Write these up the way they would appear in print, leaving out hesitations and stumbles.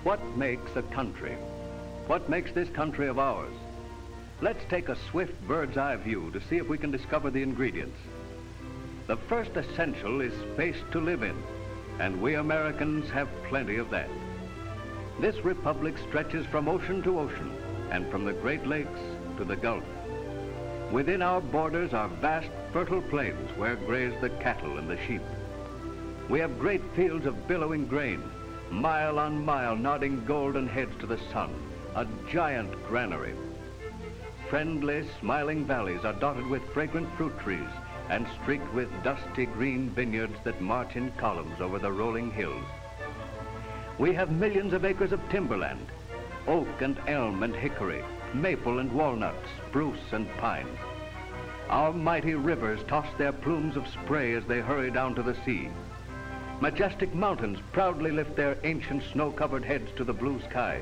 What makes a country? What makes this country of ours? Let's take a swift bird's eye view to see if we can discover the ingredients. The first essential is space to live in, and we Americans have plenty of that. This republic stretches from ocean to ocean and from the Great Lakes to the Gulf. Within our borders are vast fertile plains where graze the cattle and the sheep. We have great fields of billowing grain, mile on mile nodding golden heads to the sun, a giant granary. Friendly, smiling valleys are dotted with fragrant fruit trees and streaked with dusty green vineyards that march in columns over the rolling hills. We have millions of acres of timberland, oak and elm and hickory, maple and walnut, spruce and pine. Our mighty rivers toss their plumes of spray as they hurry down to the sea. Majestic mountains proudly lift their ancient snow-covered heads to the blue sky.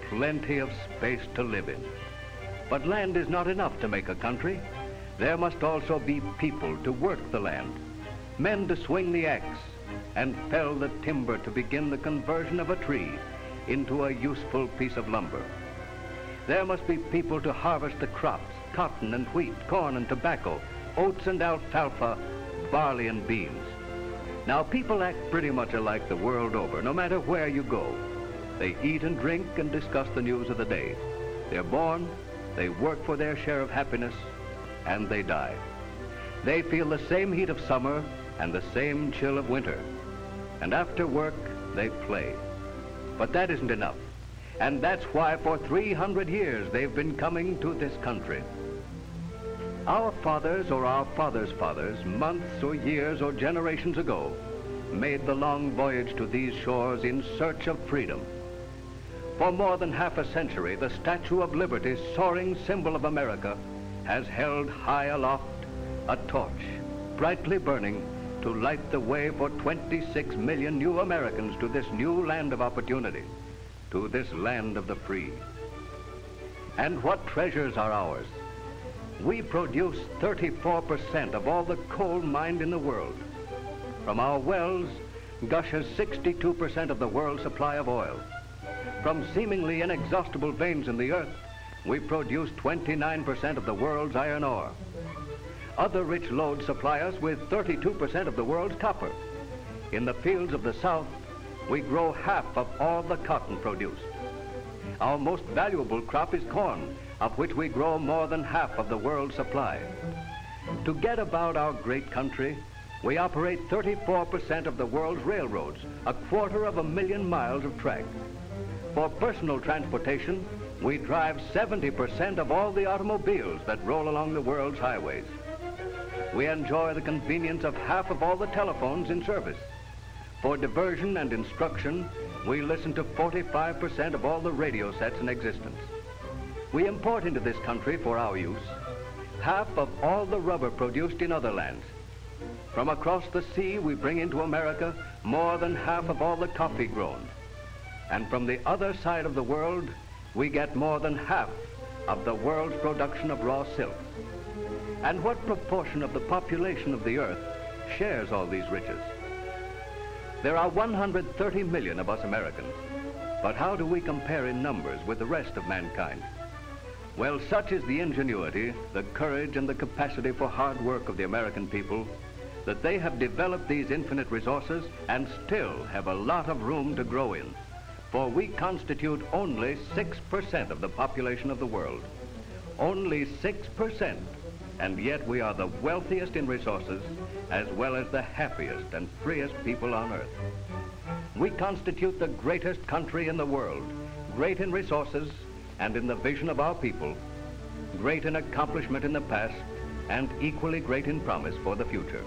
Plenty of space to live in. But land is not enough to make a country. There must also be people to work the land, men to swing the axe, and fell the timber to begin the conversion of a tree into a useful piece of lumber. There must be people to harvest the crops, cotton and wheat, corn and tobacco, oats and alfalfa, barley and beans. Now, people act pretty much alike the world over, no matter where you go. They eat and drink and discuss the news of the day. They're born, they work for their share of happiness, and they die. They feel the same heat of summer and the same chill of winter. And after work, they play. But that isn't enough. And that's why for 300 years they've been coming to this country. Our fathers or our fathers' fathers, months or years or generations ago, made the long voyage to these shores in search of freedom. For more than half a century, the Statue of Liberty, soaring symbol of America, has held high aloft a torch, brightly burning, to light the way for 26 million new Americans to this new land of opportunity, to this land of the free. And what treasures are ours? We produce 34% of all the coal mined in the world. From our wells gushes 62% of the world's supply of oil. From seemingly inexhaustible veins in the earth, we produce 29% of the world's iron ore. Other rich lodes supply us with 32% of the world's copper. In the fields of the South, we grow half of all the cotton produced. Our most valuable crop is corn, of which we grow more than half of the world's supply. To get about our great country, we operate 34% of the world's railroads, 250,000 miles of track. For personal transportation, we drive 70% of all the automobiles that roll along the world's highways. We enjoy the convenience of half of all the telephones in service. For diversion and instruction, we listen to 45% of all the radio sets in existence. We import into this country for our use half of all the rubber produced in other lands. From across the sea, we bring into America more than half of all the coffee grown. And from the other side of the world, we get more than half of the world's production of raw silk. And what proportion of the population of the earth shares all these riches? There are 130 million of us Americans, but how do we compare in numbers with the rest of mankind? Well, such is the ingenuity, the courage, and the capacity for hard work of the American people that they have developed these infinite resources and still have a lot of room to grow in. For we constitute only 6% of the population of the world. Only 6%, and yet we are the wealthiest in resources as well as the happiest and freest people on earth. We constitute the greatest country in the world, great in resources and in the vision of our people, great in accomplishment in the past, and equally great in promise for the future.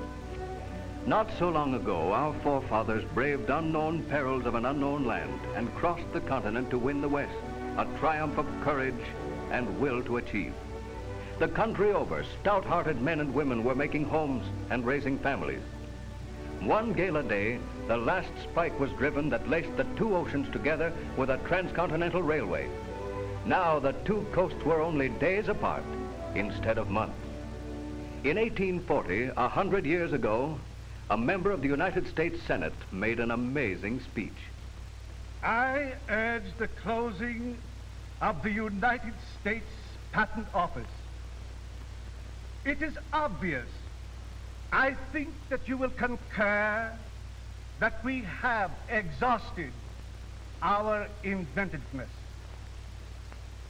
Not so long ago, our forefathers braved unknown perils of an unknown land and crossed the continent to win the West, a triumph of courage and will to achieve. The country over, stout-hearted men and women were making homes and raising families. One gala day, the last spike was driven that laced the two oceans together with a transcontinental railway. Now the two coasts were only days apart instead of months. In 1840, 100 years ago, a member of the United States Senate made an amazing speech. I urge the closing of the United States Patent Office. It is obvious, I think, that you will concur that we have exhausted our inventiveness.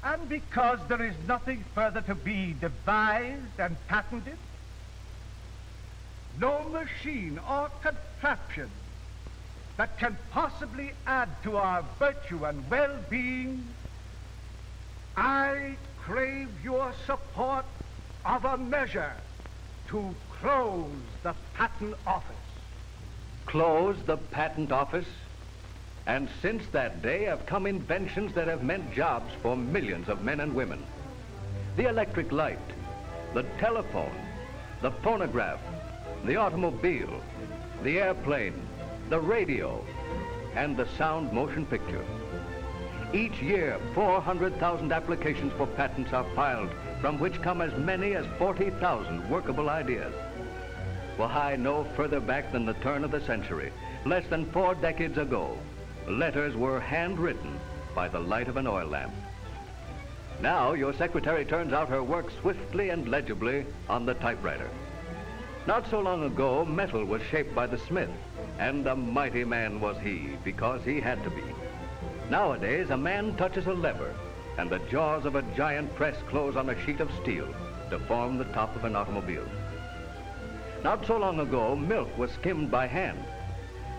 And because there is nothing further to be devised and patented, no machine or contraption that can possibly add to our virtue and well-being, I crave your support of a measure to close the Patent Office. Close the Patent Office? And since that day have come inventions that have meant jobs for millions of men and women. The electric light, the telephone, the phonograph, the automobile, the airplane, the radio, and the sound motion picture. Each year, 400,000 applications for patents are filed, from which come as many as 40,000 workable ideas. Why, no further back than the turn of the century, less than 4 decades ago, letters were handwritten by the light of an oil lamp. Now, your secretary turns out her work swiftly and legibly on the typewriter. Not so long ago, metal was shaped by the smith, and a mighty man was he, because he had to be. Nowadays, a man touches a lever, and the jaws of a giant press close on a sheet of steel to form the top of an automobile. Not so long ago, milk was skimmed by hand,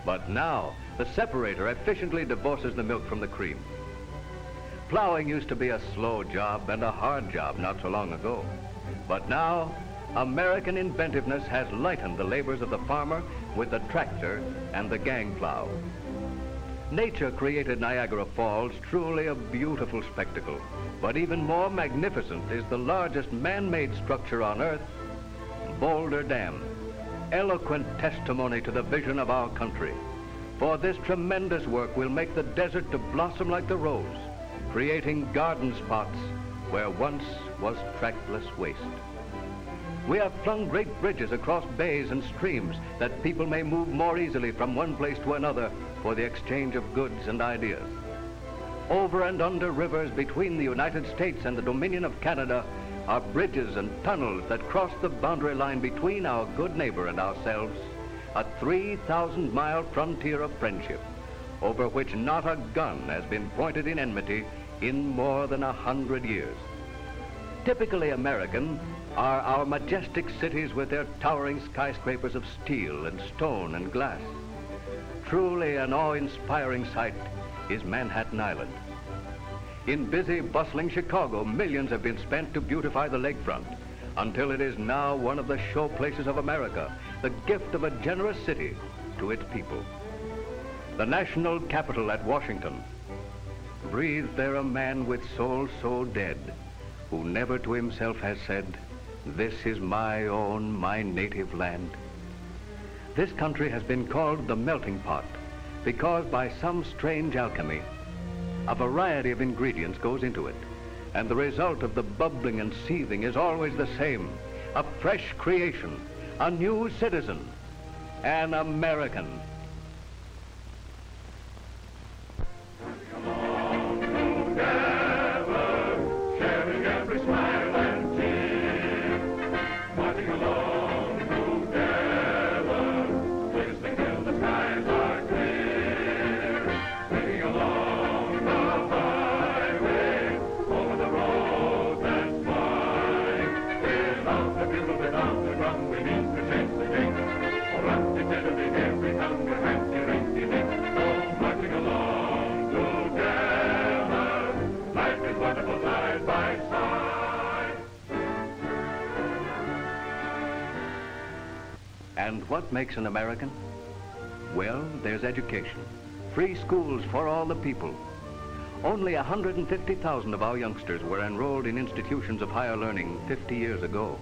but now the separator efficiently divorces the milk from the cream. Plowing used to be a slow job and a hard job not so long ago, but now American inventiveness has lightened the labors of the farmer with the tractor and the gang plow. Nature created Niagara Falls, truly a beautiful spectacle. But even more magnificent is the largest man-made structure on Earth, Boulder Dam, eloquent testimony to the vision of our country. For this tremendous work will make the desert to blossom like the rose, creating garden spots where once was trackless waste. We have flung great bridges across bays and streams that people may move more easily from one place to another for the exchange of goods and ideas. Over and under rivers between the United States and the Dominion of Canada are bridges and tunnels that cross the boundary line between our good neighbor and ourselves, a 3,000-mile frontier of friendship, over which not a gun has been pointed in enmity in more than 100 years. Typically American are our majestic cities with their towering skyscrapers of steel and stone and glass. Truly an awe-inspiring sight is Manhattan Island. In busy, bustling Chicago, millions have been spent to beautify the lakefront, until it is now one of the showplaces of America, the gift of a generous city to its people. The national capital at Washington. Breathed there a man with soul so dead, who never to himself has said, "This is my own, my native land." This country has been called the melting pot because by some strange alchemy, a variety of ingredients goes into it, and the result of the bubbling and seething is always the same: a fresh creation, a new citizen, an American. And what makes an American? Well, there's education. Free schools for all the people. Only 150,000 of our youngsters were enrolled in institutions of higher learning 50 years ago.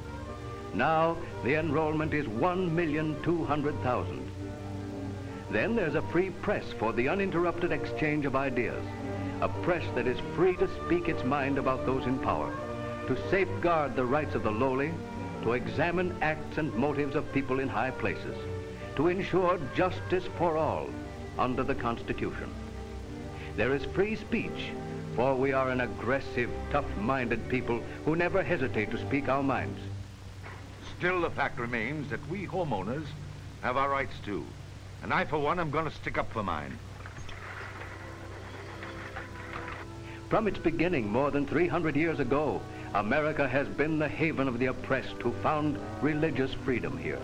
Now, the enrollment is 1,200,000. Then there's a free press for the uninterrupted exchange of ideas. A press that is free to speak its mind about those in power, to safeguard the rights of the lowly, to examine acts and motives of people in high places, to ensure justice for all under the Constitution. There is free speech, for we are an aggressive, tough-minded people who never hesitate to speak our minds. Still, the fact remains that we homeowners have our rights too. And I, for one, am going to stick up for mine. From its beginning more than 300 years ago, America has been the haven of the oppressed who found religious freedom here.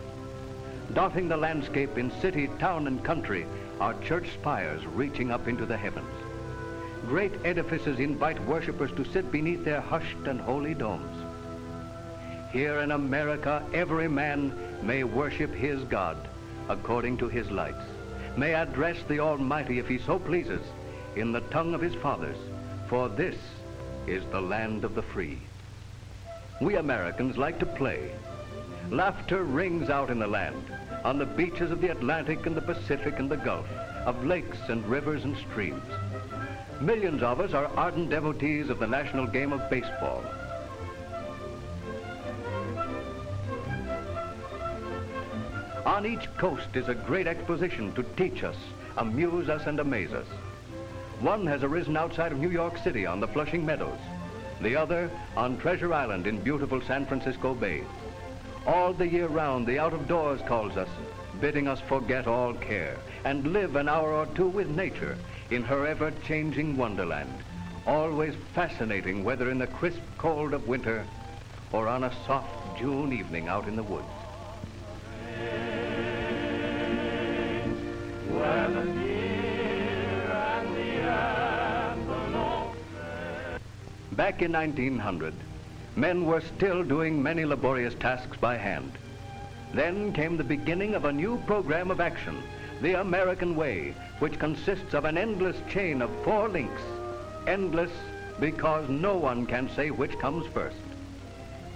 Dotting the landscape in city, town, and country are church spires reaching up into the heavens. Great edifices invite worshipers to sit beneath their hushed and holy domes. Here in America, every man may worship his God according to his lights, may address the Almighty, if he so pleases, in the tongue of his fathers, for this is the land of the free. We Americans like to play. Laughter rings out in the land, on the beaches of the Atlantic and the Pacific and the Gulf, of lakes and rivers and streams. Millions of us are ardent devotees of the national game of baseball. On each coast is a great exposition to teach us, amuse us, and amaze us. One has arisen outside of New York City on the Flushing Meadows, the other on Treasure Island in beautiful San Francisco Bay. All the year round, the out-of-doors calls us, bidding us forget all care and live an hour or two with nature in her ever-changing wonderland, always fascinating whether in the crisp cold of winter or on a soft June evening out in the woods. Back in 1900, men were still doing many laborious tasks by hand. Then came the beginning of a new program of action, the American Way, which consists of an endless chain of 4 links. Endless because no one can say which comes first.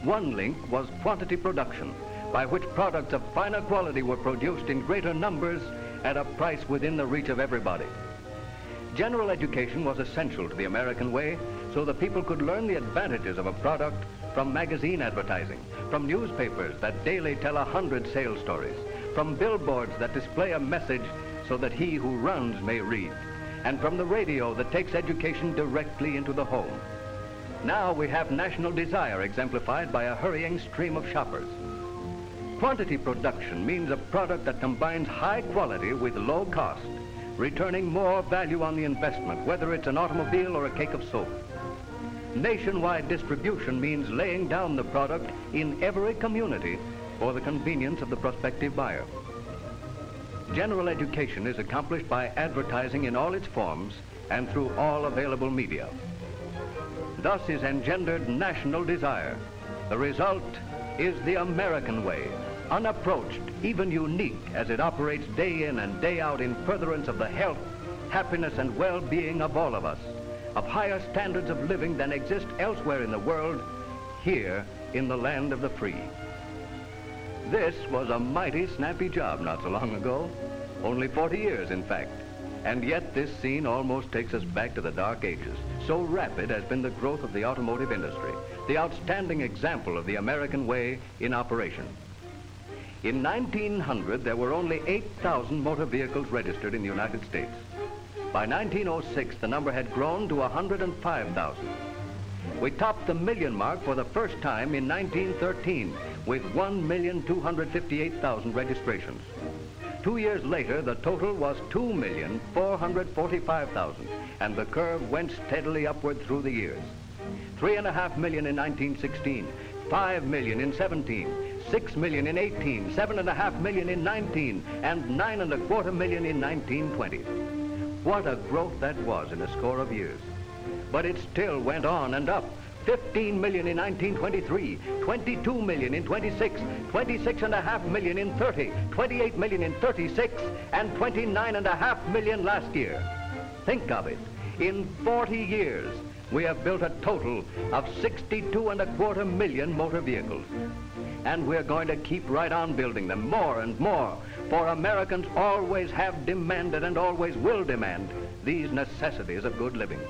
One link was quantity production, by which products of finer quality were produced in greater numbers at a price within the reach of everybody. General education was essential to the American Way, so the people could learn the advantages of a product from magazine advertising, from newspapers that daily tell 100 sales stories, from billboards that display a message so that he who runs may read, and from the radio that takes education directly into the home. Now we have national desire exemplified by a hurrying stream of shoppers. Quantity production means a product that combines high quality with low cost, returning more value on the investment, whether it's an automobile or a cake of soap. Nationwide distribution means laying down the product in every community for the convenience of the prospective buyer. General education is accomplished by advertising in all its forms and through all available media. Thus is engendered national desire. The result is the American Way, unapproached, even unique as it operates day in and day out in furtherance of the health, happiness, and well-being of all of us, of higher standards of living than exist elsewhere in the world, here in the land of the free. This was a mighty snappy job not so long ago, only 40 years in fact, and yet this scene almost takes us back to the Dark Ages. So rapid has been the growth of the automotive industry, the outstanding example of the American Way in operation. In 1900, there were only 8,000 motor vehicles registered in the United States. By 1906, the number had grown to 105,000. We topped the million mark for the first time in 1913 with 1,258,000 registrations. 2 years later, the total was 2,445,000, and the curve went steadily upward through the years. 3.5 million in 1916, 5 million in 17, 6 million in 18, 7.5 million in 19, and 9.25 million in 1920. What a growth that was in a score of years. But it still went on and up. 15 million in 1923, 22 million in 26, 26.5 million in 30, 28 million in 36, and 29.5 million last year. Think of it. In 40 years, we have built a total of 62.25 million motor vehicles. And we're going to keep right on building them more and more, for Americans always have demanded and always will demand these necessities of good living.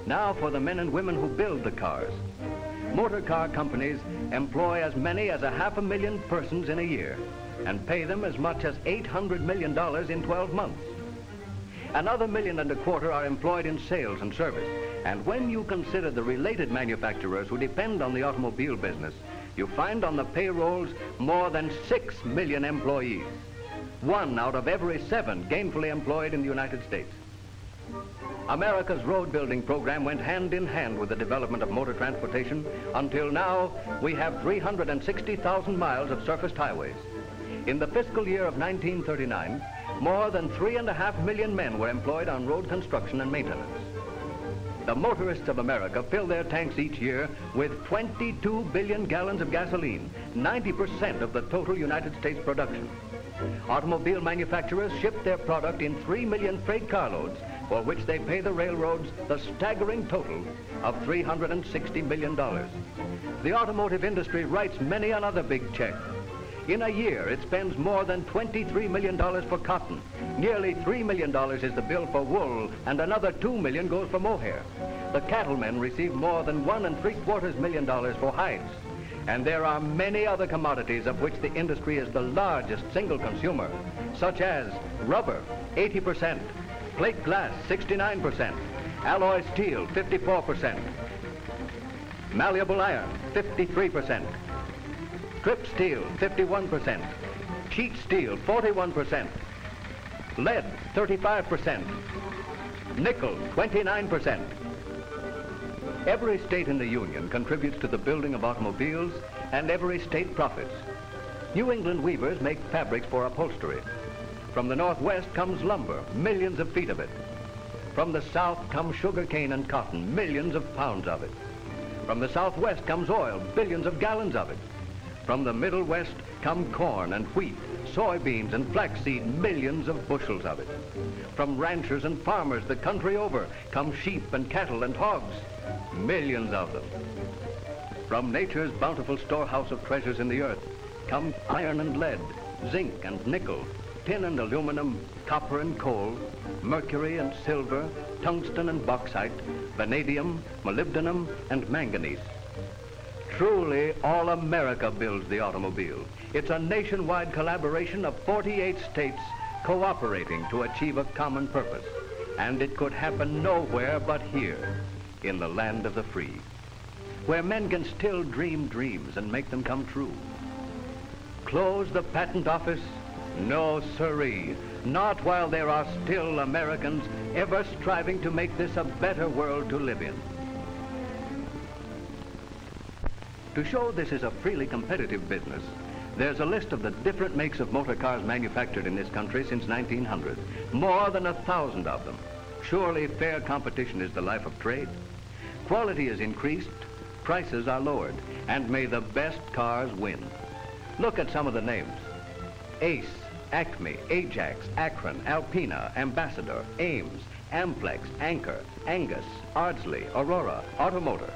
Now for the men and women who build the cars. Motor car companies employ as many as 500,000 persons in a year and pay them as much as $800 million in 12 months. Another 1.25 million are employed in sales and service. And when you consider the related manufacturers who depend on the automobile business, you find on the payrolls more than 6 million employees. 1 out of every 7 gainfully employed in the United States. America's road building program went hand in hand with the development of motor transportation. Until now, we have 360,000 miles of surfaced highways. In the fiscal year of 1939, more than 3.5 million men were employed on road construction and maintenance. The motorists of America fill their tanks each year with 22 billion gallons of gasoline, 90% of the total United States production. Automobile manufacturers ship their product in 3 million freight carloads, for which they pay the railroads the staggering total of $360 million. The automotive industry writes many another big check. In a year, it spends more than $23 million for cotton. Nearly $3 million is the bill for wool, and another $2 million goes for mohair. The cattlemen receive more than $1.75 million for hides. And there are many other commodities of which the industry is the largest single consumer, such as rubber, 80%, plate glass, 69%, alloy steel, 54%, malleable iron, 53%, strip steel, 51%, sheet steel, 41%, lead, 35%, nickel, 29%. Every state in the Union contributes to the building of automobiles, and every state profits. New England weavers make fabrics for upholstery. From the Northwest comes lumber, millions of feet of it. From the South comes sugarcane and cotton, millions of pounds of it. From the Southwest comes oil, billions of gallons of it. From the Middle West come corn and wheat, soybeans and flaxseed, millions of bushels of it. From ranchers and farmers the country over come sheep and cattle and hogs, millions of them. From nature's bountiful storehouse of treasures in the earth come iron and lead, zinc and nickel, tin and aluminum, copper and coal, mercury and silver, tungsten and bauxite, vanadium, molybdenum and manganese. Truly, all America builds the automobile. It's a nationwide collaboration of 48 states cooperating to achieve a common purpose. And it could happen nowhere but here, in the land of the free, where men can still dream dreams and make them come true. Close the patent office? No, sirree. Not while there are still Americans ever striving to make this a better world to live in. To show this is a freely competitive business, there's a list of the different makes of motor cars manufactured in this country since 1900. More than 1,000 of them. Surely fair competition is the life of trade. Quality is increased, prices are lowered, and may the best cars win. Look at some of the names. Ace, Acme, Ajax, Akron, Alpina, Ambassador, Ames, Amplex, Anchor, Angus, Ardsley, Aurora, Automotor.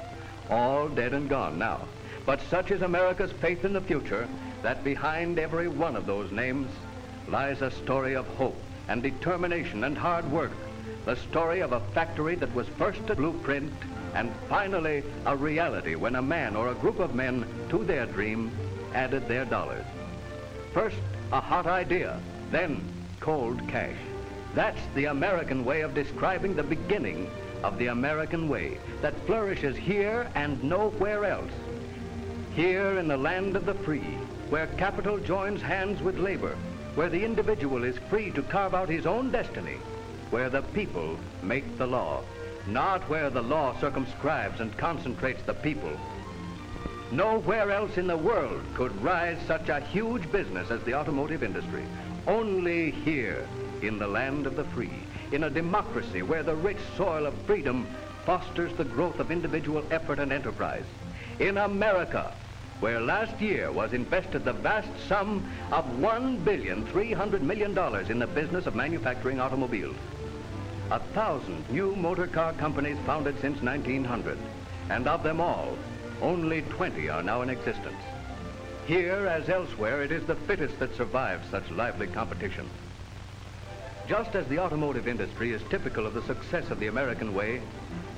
All dead and gone now. But such is America's faith in the future that behind every one of those names lies a story of hope and determination and hard work. The story of a factory that was first a blueprint and finally a reality when a man or a group of men to their dream added their dollars. First, a hot idea, then cold cash. That's the American way of describing the beginning of the American way that flourishes here and nowhere else. Here in the land of the free, where capital joins hands with labor, where the individual is free to carve out his own destiny, where the people make the law, not where the law circumscribes and concentrates the people. Nowhere else in the world could rise such a huge business as the automotive industry. Only here, in the land of the free, in a democracy where the rich soil of freedom fosters the growth of individual effort and enterprise. In America, where last year was invested the vast sum of $1.3 billion in the business of manufacturing automobiles. 1,000 new motor car companies founded since 1900, and of them all, only 20 are now in existence. Here, as elsewhere, it is the fittest that survives such lively competition. Just as the automotive industry is typical of the success of the American way,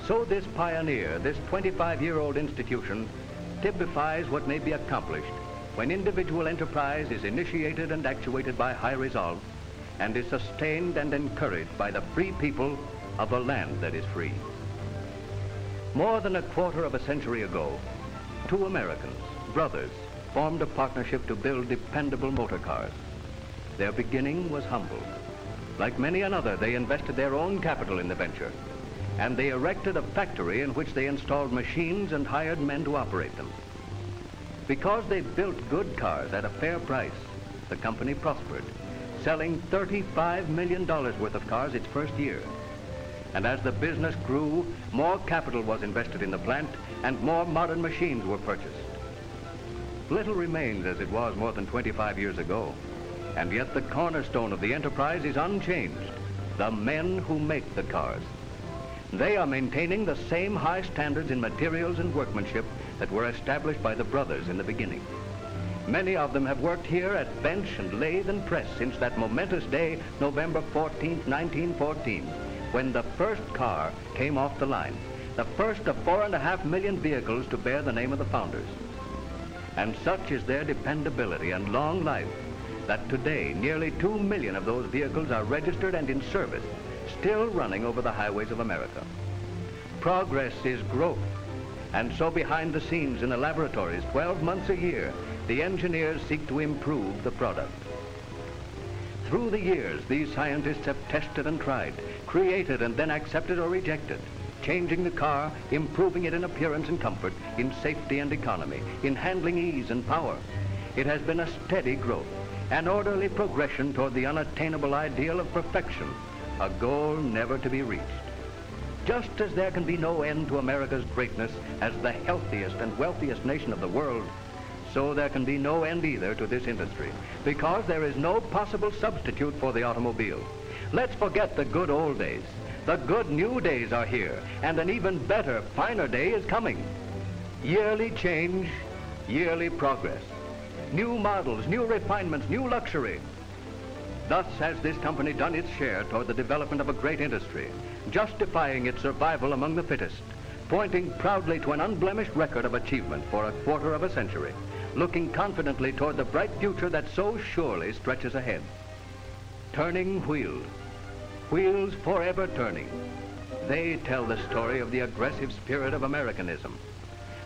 so this pioneer, this 25-year-old institution, typifies what may be accomplished when individual enterprise is initiated and actuated by high resolve, and is sustained and encouraged by the free people of a land that is free. More than a quarter of a century ago, two Americans, brothers, formed a partnership to build dependable motor cars. Their beginning was humble. Like many another, they invested their own capital in the venture, and they erected a factory in which they installed machines and hired men to operate them. Because they built good cars at a fair price, the company prospered, selling $35 million worth of cars its first year. And as the business grew, more capital was invested in the plant and more modern machines were purchased. Little remains as it was more than 25 years ago, and yet the cornerstone of the enterprise is unchanged: the men who make the cars. They are maintaining the same high standards in materials and workmanship that were established by the brothers in the beginning. Many of them have worked here at bench and lathe and press since that momentous day, November 14th, 1914, when the first car came off the line, the first of 4.5 million vehicles to bear the name of the founders. And such is their dependability and long life that today nearly 2 million of those vehicles are registered and in service, still running over the highways of America. Progress is growth, and so behind the scenes in the laboratories, 12 months a year, the engineers seek to improve the product. Through the years, these scientists have tested and tried, created and then accepted or rejected, changing the car, improving it in appearance and comfort, in safety and economy, in handling ease and power. It has been a steady growth, an orderly progression toward the unattainable ideal of perfection, a goal never to be reached. Just as there can be no end to America's greatness as the healthiest and wealthiest nation of the world, so there can be no end either to this industry, because there is no possible substitute for the automobile. Let's forget the good old days. The good new days are here, and an even better, finer day is coming. Yearly change, yearly progress. New models, new refinements, new luxury. Thus has this company done its share toward the development of a great industry, justifying its survival among the fittest, pointing proudly to an unblemished record of achievement for a quarter of a century, looking confidently toward the bright future that so surely stretches ahead. Turning wheels, wheels forever turning. They tell the story of the aggressive spirit of Americanism.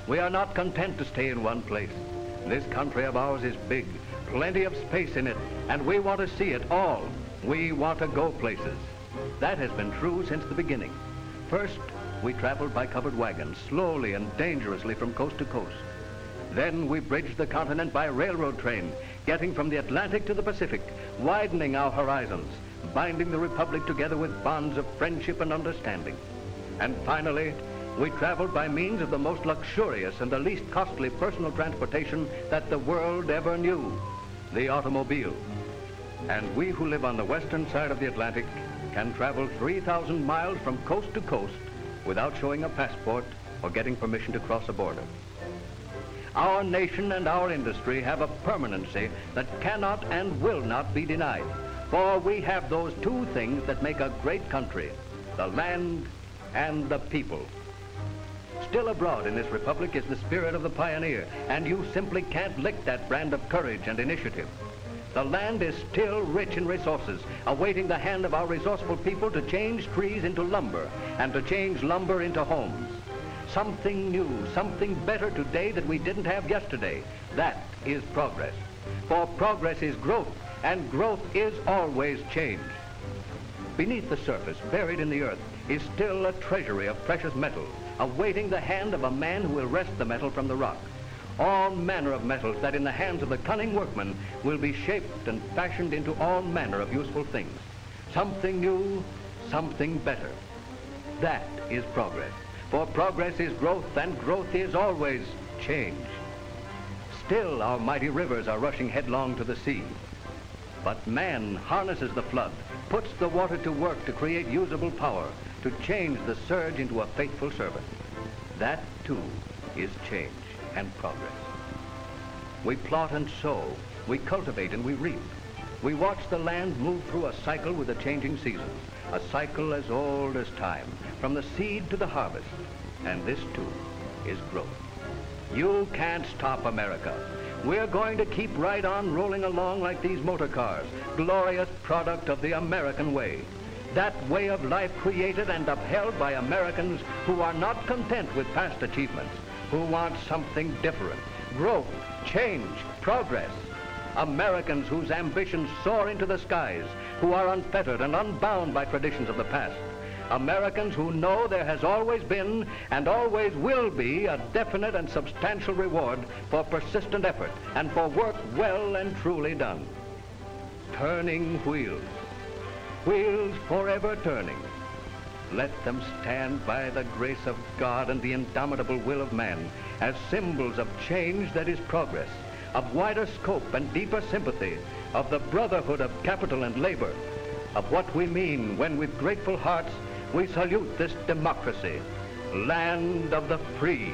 We are not content to stay in one place. This country of ours is big, plenty of space in it, and we want to see it all. We want to go places. That has been true since the beginning. First, we traveled by covered wagons, slowly and dangerously from coast to coast. Then we bridged the continent by railroad train, getting from the Atlantic to the Pacific, widening our horizons, binding the Republic together with bonds of friendship and understanding. And finally, we traveled by means of the most luxurious and the least costly personal transportation that the world ever knew, the automobile. And we who live on the western side of the Atlantic can travel 3,000 miles from coast to coast without showing a passport or getting permission to cross a border. Our nation and our industry have a permanency that cannot and will not be denied, for we have those two things that make a great country, the land and the people. Still abroad in this republic is the spirit of the pioneer, and you simply can't lick that brand of courage and initiative. The land is still rich in resources, awaiting the hand of our resourceful people to change trees into lumber and to change lumber into homes. Something new, something better today that we didn't have yesterday. That is progress. For progress is growth, and growth is always change. Beneath the surface, buried in the earth, is still a treasury of precious metal, awaiting the hand of a man who will wrest the metal from the rock. All manner of metals that in the hands of the cunning workman will be shaped and fashioned into all manner of useful things. Something new, something better. That is progress. For progress is growth, and growth is always change. Still our mighty rivers are rushing headlong to the sea. But man harnesses the flood, puts the water to work to create usable power, to change the surge into a faithful servant. That, too, is change and progress. We plot and sow, we cultivate and we reap. We watch the land move through a cycle with the changing seasons, a cycle as old as time, from the seed to the harvest. And this, too, is growth. You can't stop America. we're going to keep right on rolling along like these motor cars, glorious product of the American way. That way of life created and upheld by Americans who are not content with past achievements, who want something different, growth, change, progress. Americans whose ambitions soar into the skies, who are unfettered and unbound by traditions of the past. Americans who know there has always been and always will be a definite and substantial reward for persistent effort and for work well and truly done. Turning wheels. Wheels forever turning. Let them stand by the grace of God and the indomitable will of man as symbols of change that is progress, of wider scope and deeper sympathy, of the brotherhood of capital and labor, of what we mean when with grateful hearts we salute this democracy, land of the free,